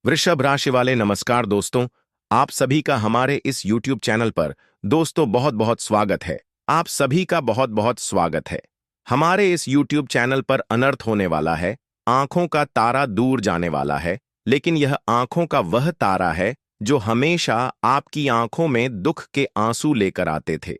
वृषभ राशि वाले नमस्कार दोस्तों। आप सभी का हमारे इस YouTube चैनल पर दोस्तों बहुत बहुत स्वागत है। आप सभी का बहुत बहुत स्वागत है। हमारे इस YouTube चैनल पर अनर्थ होने वाला है, आंखों का तारा दूर जाने वाला है, लेकिन यह आंखों का वह तारा है जो हमेशा आपकी आंखों में दुख के आंसू लेकर आते थे।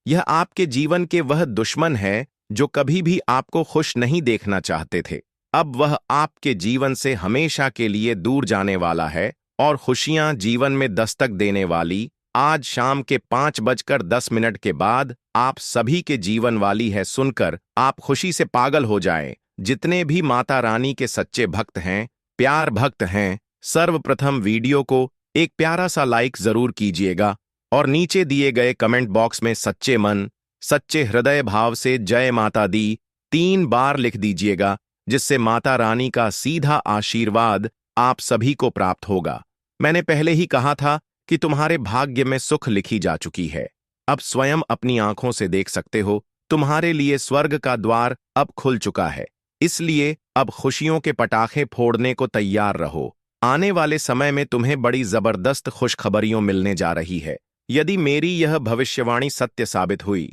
यह आपके जीवन के वह दुश्मन है जो कभी भी आपको खुश नहीं देखना चाहते थे। अब वह आपके जीवन से हमेशा के लिए दूर जाने वाला है और खुशियां जीवन में दस्तक देने वाली आज शाम के 5:10 के बाद आप सभी के जीवन वाली है सुनकर आप खुशी से पागल हो जाएं। जितने भी माता रानी के सच्चे भक्त हैं, प्यार भक्त हैं, सर्वप्रथम वीडियो को एक प्यारा सा लाइक जरूर कीजिएगा और नीचे दिए गए कमेंट बॉक्स में सच्चे मन, सच्चे हृदय भाव से जय माता दी 3 बार लिख दीजिएगा, जिससे माता रानी का सीधा आशीर्वाद आप सभी को प्राप्त होगा। मैंने पहले ही कहा था कि तुम्हारे भाग्य में सुख लिखी जा चुकी है। अब स्वयं अपनी आंखों से देख सकते हो, तुम्हारे लिए स्वर्ग का द्वार अब खुल चुका है। इसलिए अब खुशियों के पटाखे फोड़ने को तैयार रहो। आने वाले समय में तुम्हें बड़ी जबरदस्त खुशखबरियों मिलने जा रही है, यदि मेरी यह भविष्यवाणी सत्य साबित हुई।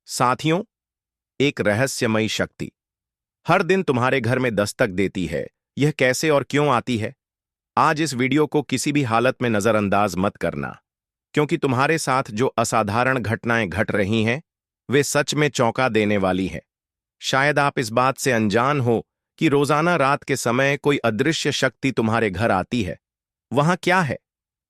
साथियों, एक रहस्यमयी शक्ति हर दिन तुम्हारे घर में दस्तक देती है। यह कैसे और क्यों आती है? आज इस वीडियो को किसी भी हालत में नजरअंदाज मत करना, क्योंकि तुम्हारे साथ जो असाधारण घटनाएं घट रही हैं, वे सच में चौंका देने वाली हैं। शायद आप इस बात से अनजान हो कि रोजाना रात के समय कोई अदृश्य शक्ति तुम्हारे घर आती है। वहां क्या है?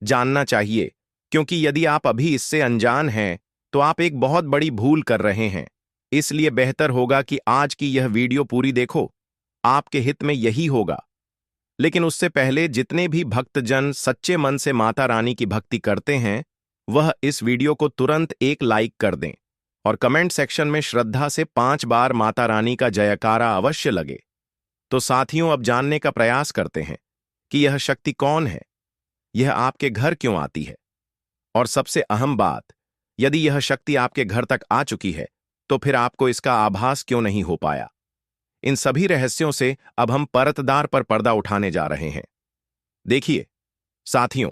जानना चाहिए, क्योंकि यदि आप अभी इससे अनजान हैं, तो आप एक बहुत बड़ी भूल कर रहे हैं। इसलिए बेहतर होगा कि आज की यह वीडियो पूरी देखो, आपके हित में यही होगा। लेकिन उससे पहले जितने भी भक्तजन सच्चे मन से माता रानी की भक्ति करते हैं, वह इस वीडियो को तुरंत एक लाइक कर दें और कमेंट सेक्शन में श्रद्धा से 5 बार माता रानी का जयकारा अवश्य लगे। तो साथियों, अब जानने का प्रयास करते हैं कि यह शक्ति कौन है, यह आपके घर क्यों आती है, और सबसे अहम बात, यदि यह शक्ति आपके घर तक आ चुकी है तो फिर आपको इसका आभास क्यों नहीं हो पाया। इन सभी रहस्यों से अब हम परतदार पर पर्दा उठाने जा रहे हैं। देखिए साथियों,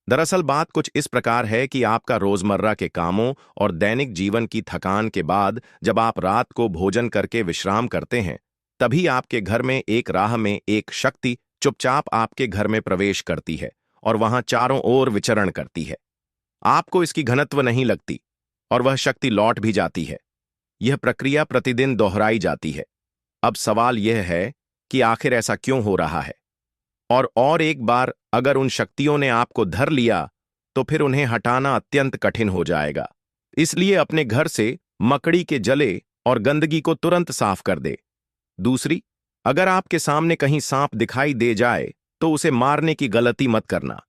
दरअसल बात कुछ इस प्रकार है कि आपका रोजमर्रा के कामों और दैनिक जीवन की थकान के बाद जब आप रात को भोजन करके विश्राम करते हैं, तभी आपके घर में एक राह में एक शक्ति चुपचाप आपके घर में प्रवेश करती है और वहां चारों ओर विचरण करती है। आपको इसकी घनत्व नहीं लगती और वह शक्ति लौट भी जाती है। यह प्रक्रिया प्रतिदिन दोहराई जाती है। अब सवाल यह है कि आखिर ऐसा क्यों हो रहा है, और एक बार अगर उन शक्तियों ने आपको धर लिया तो फिर उन्हें हटाना अत्यंत कठिन हो जाएगा। इसलिए अपने घर से मकड़ी के जले और गंदगी को तुरंत साफ कर दे। दूसरी, अगर आपके सामने कहीं सांप दिखाई दे जाए तो उसे मारने की गलती मत करना।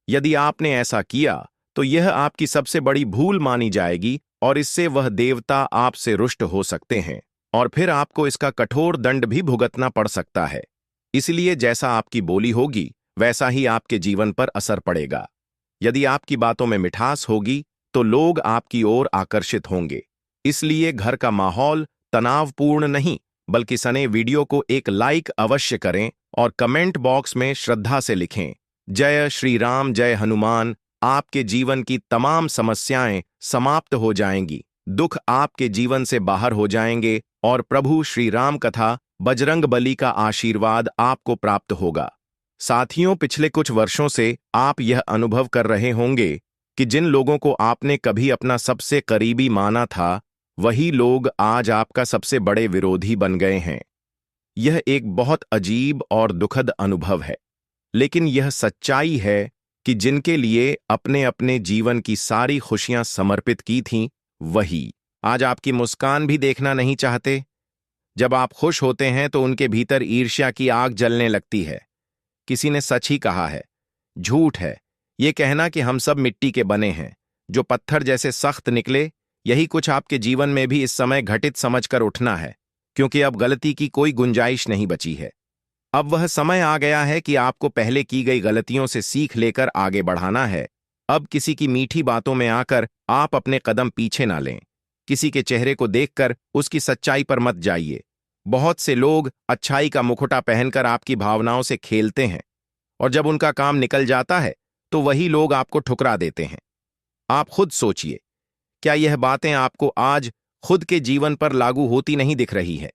यदि आपने ऐसा किया तो यह आपकी सबसे बड़ी भूल मानी जाएगी और इससे वह देवता आपसे रुष्ट हो सकते हैं और फिर आपको इसका कठोर दंड भी भुगतना पड़ सकता है। इसलिए जैसा आपकी बोली होगी वैसा ही आपके जीवन पर असर पड़ेगा। यदि आपकी बातों में मिठास होगी तो लोग आपकी ओर आकर्षित होंगे। इसलिए घर का माहौल तनावपूर्ण नहीं, बल्कि सने वीडियो को एक लाइक अवश्य करें और कमेंट बॉक्स में श्रद्धा से लिखें, जय श्री राम, जय हनुमान। आपके जीवन की तमाम समस्याएं समाप्त हो जाएंगी, दुख आपके जीवन से बाहर हो जाएंगे और प्रभु श्री राम कथा बजरंगबली का आशीर्वाद आपको प्राप्त होगा। साथियों, पिछले कुछ वर्षों से आप यह अनुभव कर रहे होंगे कि जिन लोगों को आपने कभी अपना सबसे करीबी माना था, वही लोग आज आपका सबसे बड़े विरोधी बन गए हैं। यह एक बहुत अजीब और दुखद अनुभव है, लेकिन यह सच्चाई है कि जिनके लिए अपने अपने जीवन की सारी खुशियां समर्पित की थीं, वही आज आपकी मुस्कान भी देखना नहीं चाहते। जब आप खुश होते हैं तो उनके भीतर ईर्ष्या की आग जलने लगती है। किसी ने सच ही कहा है, झूठ है ये कहना कि हम सब मिट्टी के बने हैं, जो पत्थर जैसे सख्त निकले। यही कुछ आपके जीवन में भी इस समय घटित समझकर उठना है, क्योंकि अब गलती की कोई गुंजाइश नहीं बची है। अब वह समय आ गया है कि आपको पहले की गई गलतियों से सीख लेकर आगे बढ़ाना है। अब किसी की मीठी बातों में आकर आप अपने कदम पीछे ना लें। किसी के चेहरे को देखकर उसकी सच्चाई पर मत जाइए। बहुत से लोग अच्छाई का मुखौटा पहनकर आपकी भावनाओं से खेलते हैं और जब उनका काम निकल जाता है तो वही लोग आपको ठुकरा देते हैं। आप खुद सोचिए, क्या यह बातें आपको आज खुद के जीवन पर लागू होती नहीं दिख रही है?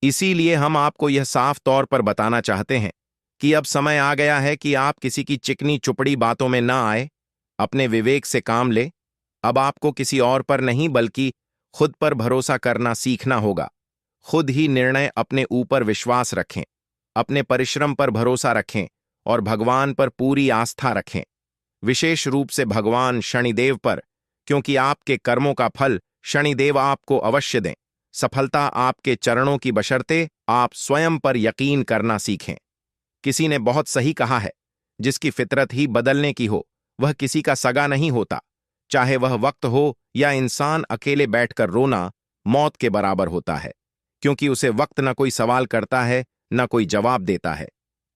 इसीलिए हम आपको यह साफ तौर पर बताना चाहते हैं कि अब समय आ गया है कि आप किसी की चिकनी चुपड़ी बातों में ना आए, अपने विवेक से काम ले। अब आपको किसी और पर नहीं बल्कि खुद पर भरोसा करना सीखना होगा। खुद ही निर्णय, अपने ऊपर विश्वास रखें, अपने परिश्रम पर भरोसा रखें और भगवान पर पूरी आस्था रखें, विशेष रूप से भगवान शनिदेव पर, क्योंकि आपके कर्मों का फल शनिदेव आपको अवश्य दें। सफलता आपके चरणों की, बशर्ते आप स्वयं पर यकीन करना सीखें। किसी ने बहुत सही कहा है, जिसकी फितरत ही बदलने की हो वह किसी का सगा नहीं होता। चाहे वह वक्त हो या इंसान अकेले बैठकर रोना मौत के बराबर होता है, क्योंकि उसे वक्त न कोई सवाल करता है न कोई जवाब देता है।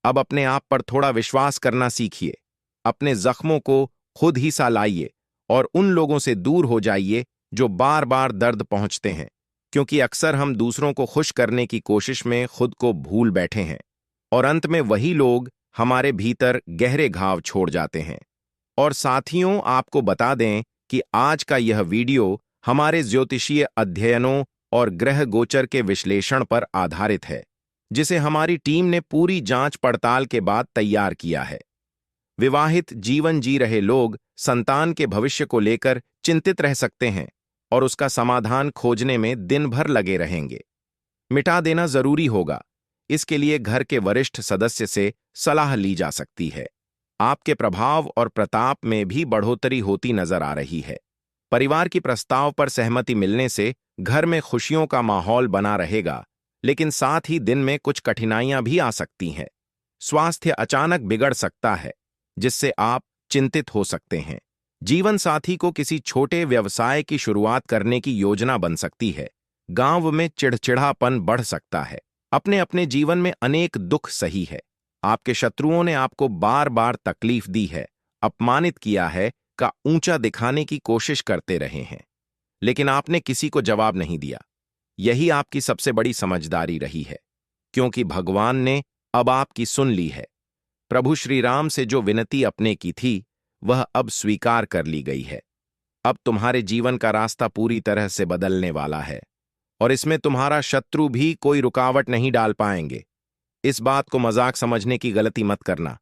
अब अपने आप पर थोड़ा विश्वास करना सीखिए, अपने जख्मों को खुद ही सा लाइए और उन लोगों से दूर हो जाइए जो बार बार दर्द पहुंचते हैं, क्योंकि अक्सर हम दूसरों को खुश करने की कोशिश में खुद को भूल बैठे हैं और अंत में वही लोग हमारे भीतर गहरे घाव छोड़ जाते हैं। और साथियों, आपको बता दें कि आज का यह वीडियो हमारे ज्योतिषीय अध्ययनों और ग्रह गोचर के विश्लेषण पर आधारित है, जिसे हमारी टीम ने पूरी जांच पड़ताल के बाद तैयार किया है। विवाहित जीवन जी रहे लोग संतान के भविष्य को लेकर चिंतित रह सकते हैं और उसका समाधान खोजने में दिन भर लगे रहेंगे। मिटा देना जरूरी होगा, इसके लिए घर के वरिष्ठ सदस्य से सलाह ली जा सकती है। आपके प्रभाव और प्रताप में भी बढ़ोतरी होती नजर आ रही है। परिवार की प्रस्ताव पर सहमति मिलने से घर में खुशियों का माहौल बना रहेगा, लेकिन साथ ही दिन में कुछ कठिनाइयां भी आ सकती हैं। स्वास्थ्य अचानक बिगड़ सकता है, जिससे आप चिंतित हो सकते हैं। जीवन साथी को किसी छोटे व्यवसाय की शुरुआत करने की योजना बन सकती है। गांव में चिड़चिड़ापन बढ़ सकता है। अपने अपने जीवन में अनेक दुख सही है। आपके शत्रुओं ने आपको बार बार तकलीफ दी है, अपमानित किया है, का ऊंचा दिखाने की कोशिश करते रहे हैं, लेकिन आपने किसी को जवाब नहीं दिया। यही आपकी सबसे बड़ी समझदारी रही है, क्योंकि भगवान ने अब आपकी सुन ली है। प्रभु श्री राम से जो विनती अपने की थी वह अब स्वीकार कर ली गई है। अब तुम्हारे जीवन का रास्ता पूरी तरह से बदलने वाला है और इसमें तुम्हारा शत्रु भी कोई रुकावट नहीं डाल पाएंगे। इस बात को मजाक समझने की गलती मत करना,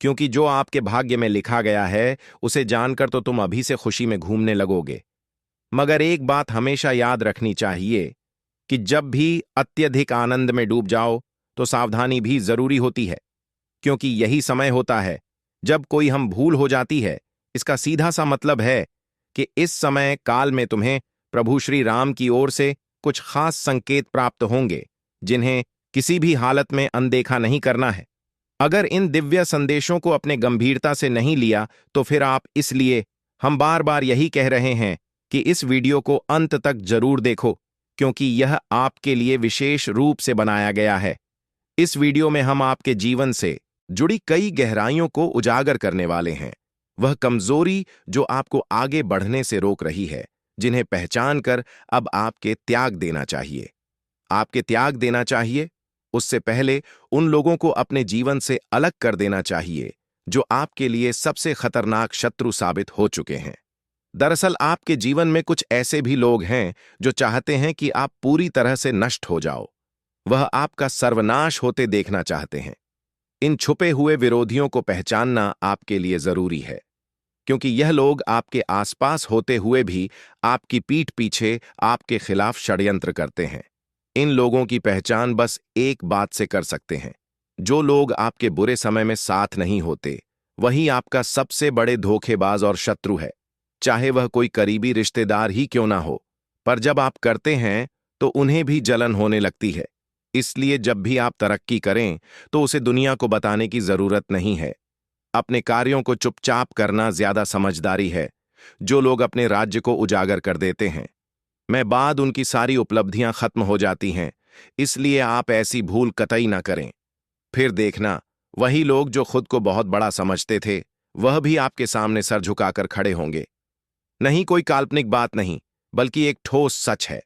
क्योंकि जो आपके भाग्य में लिखा गया है उसे जानकर तो तुम अभी से खुशी में घूमने लगोगे। मगर एक बात हमेशा याद रखनी चाहिए कि जब भी अत्यधिक आनंद में डूब जाओ तो सावधानी भी जरूरी होती है, क्योंकि यही समय होता है जब कोई हम भूल हो जाती है। इसका सीधा सा मतलब है कि इस समय काल में तुम्हें प्रभु श्री राम की ओर से कुछ खास संकेत प्राप्त होंगे, जिन्हें किसी भी हालत में अनदेखा नहीं करना है। अगर इन दिव्य संदेशों को अपने गंभीरता से नहीं लिया तो फिर आप, इसलिए हम बार बार यही कह रहे हैं कि इस वीडियो को अंत तक जरूर देखो, क्योंकि यह आपके लिए विशेष रूप से बनाया गया है। इस वीडियो में हम आपके जीवन से जुड़ी कई गहराइयों को उजागर करने वाले हैं। वह कमजोरी जो आपको आगे बढ़ने से रोक रही है, जिन्हें पहचान कर अब आपके त्याग देना चाहिए। आपके त्याग देना चाहिए, उससे पहले उन लोगों को अपने जीवन से अलग कर देना चाहिए जो आपके लिए सबसे खतरनाक शत्रु साबित हो चुके हैं। दरअसल आपके जीवन में कुछ ऐसे भी लोग हैं जो चाहते हैं कि आप पूरी तरह से नष्ट हो जाओ। वह आपका सर्वनाश होते देखना चाहते हैं। इन छुपे हुए विरोधियों को पहचानना आपके लिए जरूरी है, क्योंकि यह लोग आपके आसपास होते हुए भी आपकी पीठ पीछे आपके खिलाफ षड्यंत्र करते हैं। इन लोगों की पहचान बस एक बात से कर सकते हैं, जो लोग आपके बुरे समय में साथ नहीं होते, वही आपका सबसे बड़े धोखेबाज और शत्रु है, चाहे वह कोई करीबी रिश्तेदार ही क्यों ना हो। पर जब आप करते हैं तो उन्हें भी जलन होने लगती है। इसलिए जब भी आप तरक्की करें तो उसे दुनिया को बताने की जरूरत नहीं है। अपने कार्यों को चुपचाप करना ज्यादा समझदारी है। जो लोग अपने राज्य को उजागर कर देते हैं, मैं बाद उनकी सारी उपलब्धियां खत्म हो जाती हैं, इसलिए आप ऐसी भूल कतई ना करें। फिर देखना, वही लोग जो खुद को बहुत बड़ा समझते थे, वह भी आपके सामने सर झुकाकर खड़े होंगे। नहीं, कोई काल्पनिक बात नहीं, बल्कि एक ठोस सच है।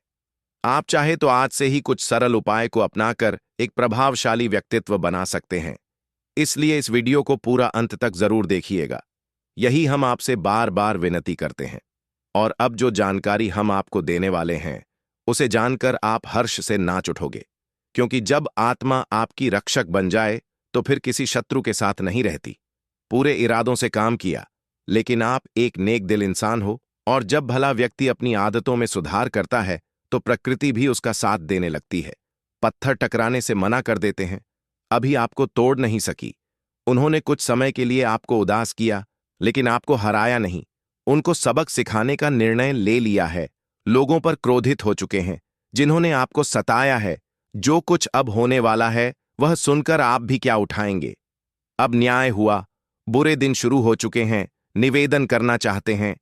आप चाहे तो आज से ही कुछ सरल उपाय को अपनाकर एक प्रभावशाली व्यक्तित्व बना सकते हैं। इसलिए इस वीडियो को पूरा अंत तक जरूर देखिएगा। यही हम आपसे बार बार विनती करते हैं। और अब जो जानकारी हम आपको देने वाले हैं उसे जानकर आप हर्ष से नाच उठोगे, क्योंकि जब आत्मा आपकी रक्षक बन जाए तो फिर किसी शत्रु के साथ नहीं रहती। पूरे इरादों से काम किया, लेकिन आप एक नेक दिल इंसान हो, और जब भला व्यक्ति अपनी आदतों में सुधार करता है तो प्रकृति भी उसका साथ देने लगती है। पत्थर टकराने से मना कर देते हैं, अभी आपको तोड़ नहीं सकी। उन्होंने कुछ समय के लिए आपको उदास किया, लेकिन आपको हराया नहीं। उनको सबक सिखाने का निर्णय ले लिया है। लोगों पर क्रोधित हो चुके हैं जिन्होंने आपको सताया है। जो कुछ अब होने वाला है वह सुनकर आप भी क्या उठाएंगे। अब न्याय हुआ, बुरे दिन शुरू हो चुके हैं। निवेदन करना चाहते हैं,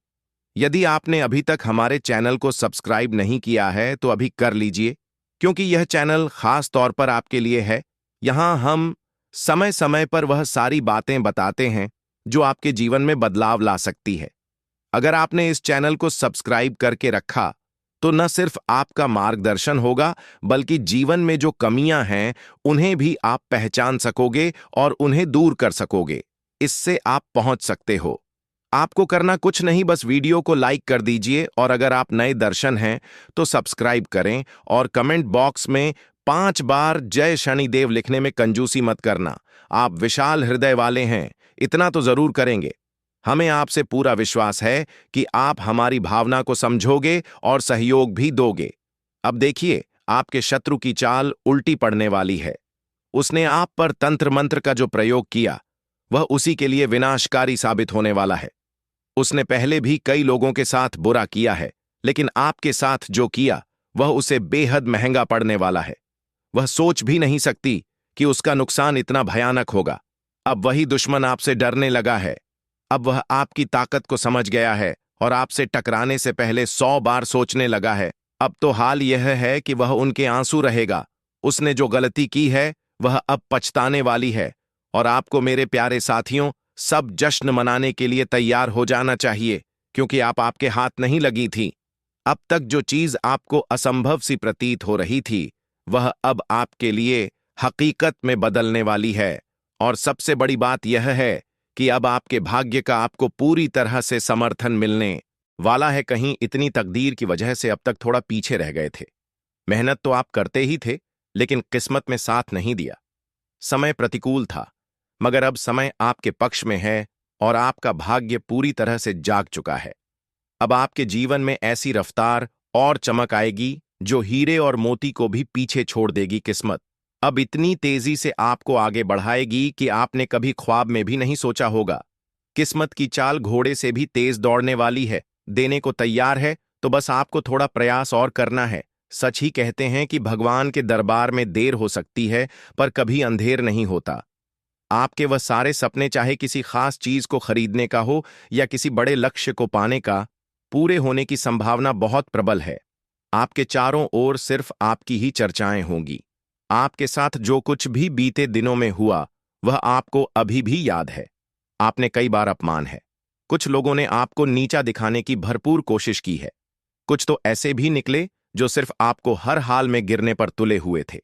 यदि आपने अभी तक हमारे चैनल को सब्सक्राइब नहीं किया है तो अभी कर लीजिए, क्योंकि यह चैनल खास तौर पर आपके लिए है। यहां हम समय समय पर वह सारी बातें बताते हैं जो आपके जीवन में बदलाव ला सकती है। अगर आपने इस चैनल को सब्सक्राइब करके रखा तो न सिर्फ आपका मार्गदर्शन होगा, बल्कि जीवन में जो कमियां हैं उन्हें भी आप पहचान सकोगे और उन्हें दूर कर सकोगे। इससे आप पहुंच सकते हो। आपको करना कुछ नहीं, बस वीडियो को लाइक कर दीजिए, और अगर आप नए दर्शन हैं तो सब्सक्राइब करें, और कमेंट बॉक्स में 5 बार जय शनिदेव लिखने में कंजूसी मत करना। आप विशाल हृदय वाले हैं, इतना तो जरूर करेंगे। हमें आपसे पूरा विश्वास है कि आप हमारी भावना को समझोगे और सहयोग भी दोगे। अब देखिए, आपके शत्रु की चाल उल्टी पड़ने वाली है। उसने आप पर तंत्र मंत्र का जो प्रयोग किया वह उसी के लिए विनाशकारी साबित होने वाला है। उसने पहले भी कई लोगों के साथ बुरा किया है, लेकिन आपके साथ जो किया वह उसे बेहद महंगा पड़ने वाला है। वह सोच भी नहीं सकती कि उसका नुकसान इतना भयानक होगा। अब वही दुश्मन आपसे डरने लगा है। अब वह आपकी ताकत को समझ गया है और आपसे टकराने से पहले 100 बार सोचने लगा है। अब तो हाल यह है कि वह उनके आंसू रहेगा। उसने जो गलती की है वह अब पछताने वाली है। और आपको मेरे प्यारे साथियों, सब जश्न मनाने के लिए तैयार हो जाना चाहिए, क्योंकि आप आपके हाथ नहीं लगी थी। अब तक जो चीज आपको असंभव सी प्रतीत हो रही थी वह अब आपके लिए हकीकत में बदलने वाली है। और सबसे बड़ी बात यह है कि अब आपके भाग्य का आपको पूरी तरह से समर्थन मिलने वाला है। कहीं इतनी तकदीर की वजह से अब तक थोड़ा पीछे रह गए थे। मेहनत तो आप करते ही थे, लेकिन किस्मत में साथ नहीं दिया। समय प्रतिकूल था, मगर अब समय आपके पक्ष में है और आपका भाग्य पूरी तरह से जाग चुका है। अब आपके जीवन में ऐसी रफ्तार और चमक आएगी जो हीरे और मोती को भी पीछे छोड़ देगी। किस्मत अब इतनी तेजी से आपको आगे बढ़ाएगी कि आपने कभी ख्वाब में भी नहीं सोचा होगा। किस्मत की चाल घोड़े से भी तेज दौड़ने वाली है। देने को तैयार है, तो बस आपको थोड़ा प्रयास और करना है। सच ही कहते हैं कि भगवान के दरबार में देर हो सकती है, पर कभी अंधेर नहीं होता। आपके वह सारे सपने, चाहे किसी खास चीज को खरीदने का हो या किसी बड़े लक्ष्य को पाने का, पूरे होने की संभावना बहुत प्रबल है। आपके चारों ओर सिर्फ आपकी ही चर्चाएं होंगी। आपके साथ जो कुछ भी बीते दिनों में हुआ वह आपको अभी भी याद है। आपने कई बार अपमान है। कुछ लोगों ने आपको नीचा दिखाने की भरपूर कोशिश की है। कुछ तो ऐसे भी निकले जो सिर्फ आपको हर हाल में गिरने पर तुले हुए थे।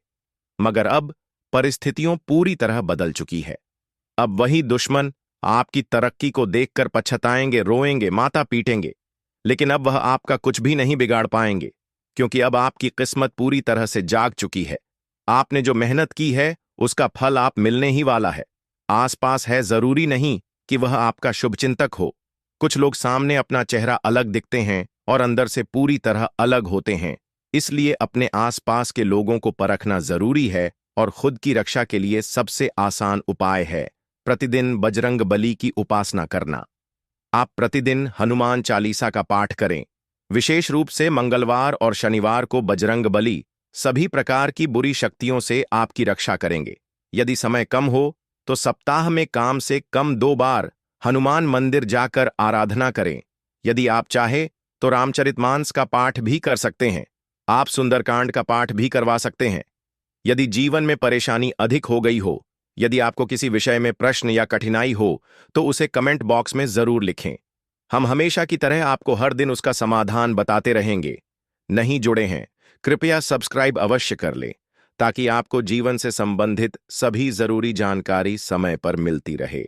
मगर अब परिस्थितियों पूरी तरह बदल चुकी है। अब वही दुश्मन आपकी तरक्की को देखकर पछताएंगे, रोएंगे, माथा पीटेंगे, लेकिन अब वह आपका कुछ भी नहीं बिगाड़ पाएंगे, क्योंकि अब आपकी किस्मत पूरी तरह से जाग चुकी है। आपने जो मेहनत की है उसका फल आप मिलने ही वाला है। आसपास है, जरूरी नहीं कि वह आपका शुभचिंतक हो। कुछ लोग सामने अपना चेहरा अलग दिखते हैं और अंदर से पूरी तरह अलग होते हैं। इसलिए अपने आसपास के लोगों को परखना जरूरी है, और खुद की रक्षा के लिए सबसे आसान उपाय है प्रतिदिन बजरंग बली की उपासना करना। आप प्रतिदिन हनुमान चालीसा का पाठ करें। विशेष रूप से मंगलवार और शनिवार को बजरंग बली सभी प्रकार की बुरी शक्तियों से आपकी रक्षा करेंगे। यदि समय कम हो तो सप्ताह में कम से कम 2 बार हनुमान मंदिर जाकर आराधना करें। यदि आप चाहे तो रामचरितमानस का पाठ भी कर सकते हैं। आप सुंदरकांड का पाठ भी करवा सकते हैं। यदि जीवन में परेशानी अधिक हो गई हो, यदि आपको किसी विषय में प्रश्न या कठिनाई हो, तो उसे कमेंट बॉक्स में जरूर लिखें। हम हमेशा की तरह आपको हर दिन उसका समाधान बताते रहेंगे। नहीं जुड़े हैं, कृपया सब्सक्राइब अवश्य कर लें, ताकि आपको जीवन से संबंधित सभी जरूरी जानकारी समय पर मिलती रहे।